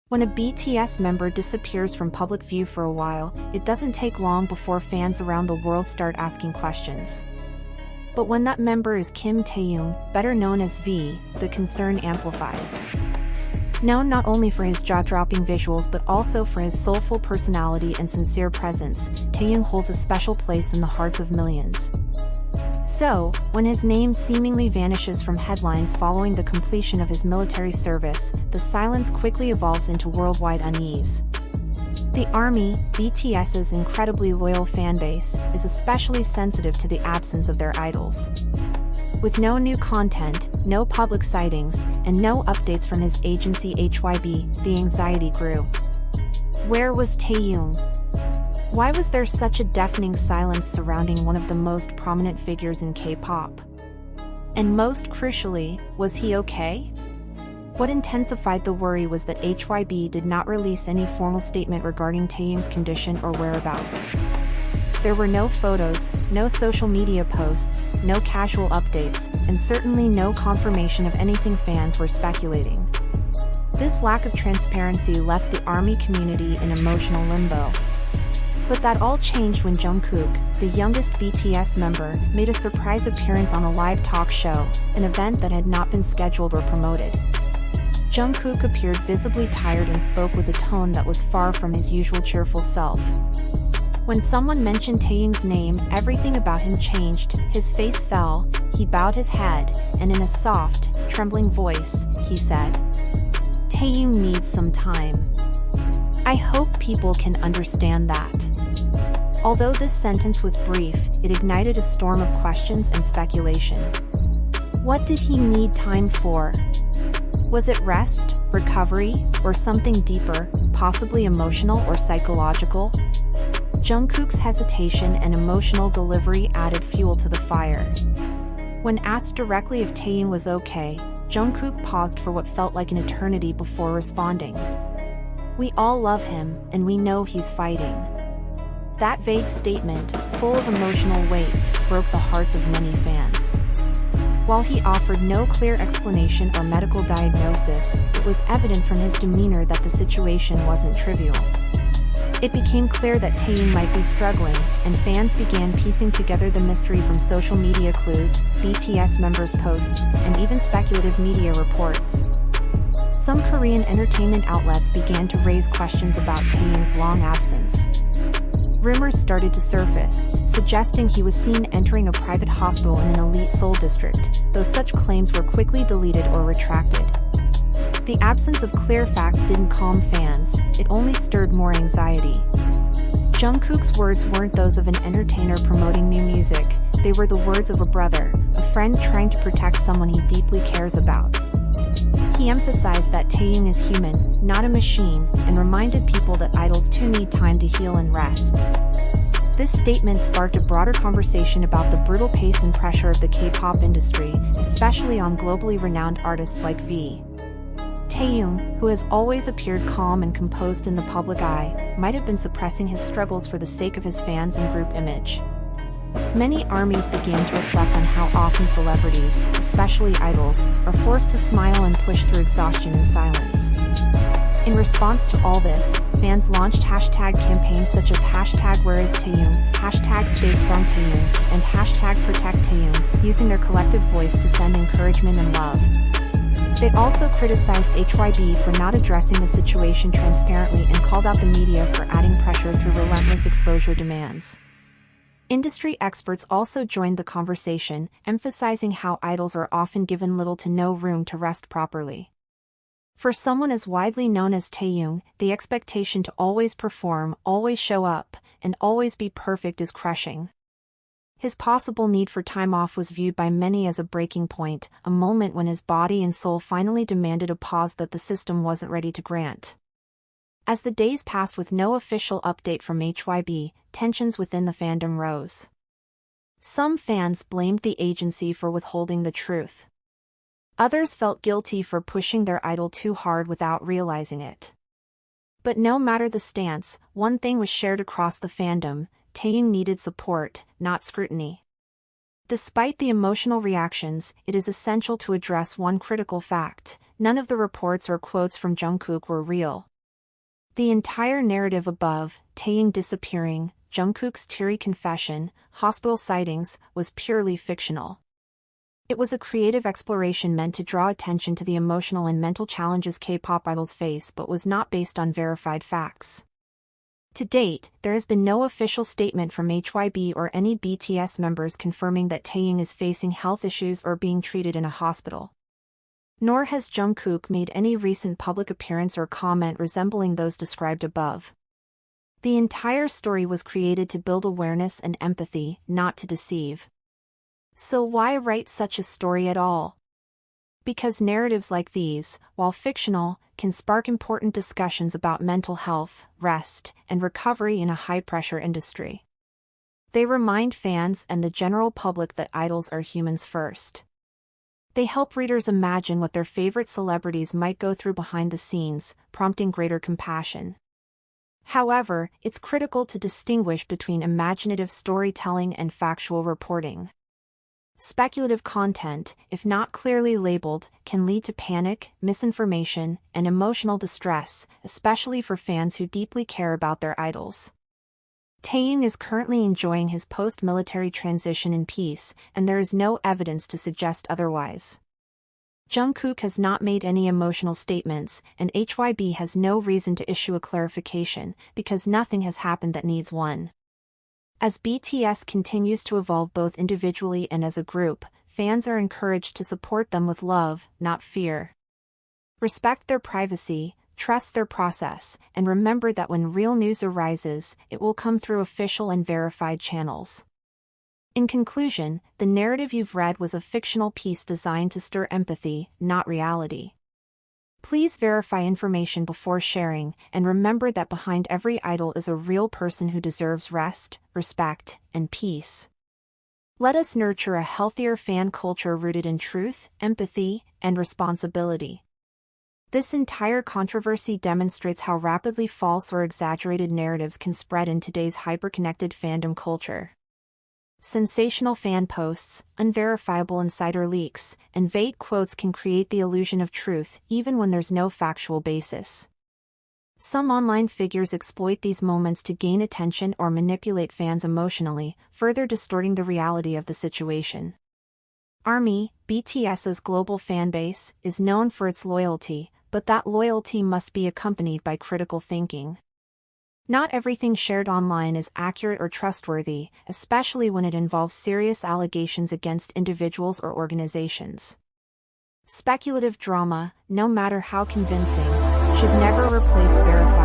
When a BTS member disappears from public view for a while, it doesn't take long before fans around the world start asking questions. But when that member is Kim Taehyung, better known as V, the concern amplifies. Known not only for his jaw-dropping visuals but also for his soulful personality and sincere presence, Taehyung holds a special place in the hearts of millions. So, when his name seemingly vanishes from headlines following the completion of his military service, the silence quickly evolves into worldwide unease. The ARMY, BTS's incredibly loyal fanbase, is especially sensitive to the absence of their idols. With no new content, no public sightings, and no updates from his agency HYBE, the anxiety grew. Where was Taehyung? Why was there such a deafening silence surrounding one of the most prominent figures in K-pop? And most crucially, was he okay? What intensified the worry was that HYBE did not release any formal statement regarding Taehyung's condition or whereabouts. There were no photos, no social media posts, no casual updates, and certainly no confirmation of anything fans were speculating. This lack of transparency left the ARMY community in emotional limbo. But that all changed when Jungkook, the youngest BTS member, made a surprise appearance on a live talk show, an event that had not been scheduled or promoted. Jungkook appeared visibly tired and spoke with a tone that was far from his usual cheerful self. When someone mentioned Taehyung's name, everything about him changed. His face fell, he bowed his head, and in a soft, trembling voice, he said, "Taehyung needs some time. I hope people can understand that." Although this sentence was brief, it ignited a storm of questions and speculation. What did he need time for? Was it rest, recovery, or something deeper, possibly emotional or psychological? Jungkook's hesitation and emotional delivery added fuel to the fire. When asked directly if Taehyung was okay, Jungkook paused for what felt like an eternity before responding. "We all love him, and we know he's fighting." That vague statement, full of emotional weight, broke the hearts of many fans. While he offered no clear explanation or medical diagnosis, it was evident from his demeanor that the situation wasn't trivial. It became clear that Taehyung might be struggling, and fans began piecing together the mystery from social media clues, BTS members' posts, and even speculative media reports. Some Korean entertainment outlets began to raise questions about Taehyung's long absence. Rumors started to surface, suggesting he was seen entering a private hospital in an elite Seoul district, though such claims were quickly deleted or retracted. The absence of clear facts didn't calm fans, it only stirred more anxiety. Jungkook's words weren't those of an entertainer promoting new music, they were the words of a brother, a friend trying to protect someone he deeply cares about. He emphasized that Taehyung is human, not a machine, and reminded people that idols too need time to heal and rest. This statement sparked a broader conversation about the brutal pace and pressure of the K-pop industry, especially on globally renowned artists like V. Taehyung, who has always appeared calm and composed in the public eye, might have been suppressing his struggles for the sake of his fans and group image. Many ARMYs began to reflect on how often celebrities, especially idols, are forced to smile and push through exhaustion in silence. In response to all this, fans launched hashtag campaigns such as hashtag #WhereIsTaehyung, hashtag #StayStrongTaehyung, and hashtag #ProtectTaehyung, using their collective voice to send encouragement and love. They also criticized HYBE for not addressing the situation transparently and called out the media for adding pressure through relentless exposure demands. Industry experts also joined the conversation, emphasizing how idols are often given little to no room to rest properly. For someone as widely known as Taehyung, the expectation to always perform, always show up, and always be perfect is crushing. His possible need for time off was viewed by many as a breaking point, a moment when his body and soul finally demanded a pause that the system wasn't ready to grant. As the days passed with no official update from HYBE, tensions within the fandom rose. Some fans blamed the agency for withholding the truth. Others felt guilty for pushing their idol too hard without realizing it. But no matter the stance, one thing was shared across the fandom: Taehyung needed support, not scrutiny. Despite the emotional reactions, it is essential to address one critical fact: none of the reports or quotes from Jungkook were real. The entire narrative above, Taehyung disappearing, Jungkook's teary confession, hospital sightings, was purely fictional. It was a creative exploration meant to draw attention to the emotional and mental challenges K-pop idols face but was not based on verified facts. To date, there has been no official statement from HYBE or any BTS members confirming that Taehyung is facing health issues or being treated in a hospital. Nor has Jungkook made any recent public appearance or comment resembling those described above. The entire story was created to build awareness and empathy, not to deceive. So why write such a story at all? Because narratives like these, while fictional, can spark important discussions about mental health, rest, and recovery in a high-pressure industry. They remind fans and the general public that idols are humans first. They help readers imagine what their favorite celebrities might go through behind the scenes, prompting greater compassion. However, it's critical to distinguish between imaginative storytelling and factual reporting. Speculative content, if not clearly labeled, can lead to panic, misinformation, and emotional distress, especially for fans who deeply care about their idols. Taehyung is currently enjoying his post-military transition in peace, and there is no evidence to suggest otherwise. Jungkook has not made any emotional statements, and HYBE has no reason to issue a clarification, because nothing has happened that needs one. As BTS continues to evolve both individually and as a group, fans are encouraged to support them with love, not fear. Respect their privacy, trust their process, and remember that when real news arises, it will come through official and verified channels. In conclusion, the narrative you've read was a fictional piece designed to stir empathy, not reality. Please verify information before sharing, and remember that behind every idol is a real person who deserves rest, respect, and peace. Let us nurture a healthier fan culture rooted in truth, empathy, and responsibility. This entire controversy demonstrates how rapidly false or exaggerated narratives can spread in today's hyper-connected fandom culture. Sensational fan posts, unverifiable insider leaks, and vague quotes can create the illusion of truth even when there's no factual basis. Some online figures exploit these moments to gain attention or manipulate fans emotionally, further distorting the reality of the situation. ARMY, BTS's global fanbase, is known for its loyalty, but that loyalty must be accompanied by critical thinking. Not everything shared online is accurate or trustworthy, especially when it involves serious allegations against individuals or organizations. Speculative drama, no matter how convincing, should never replace verified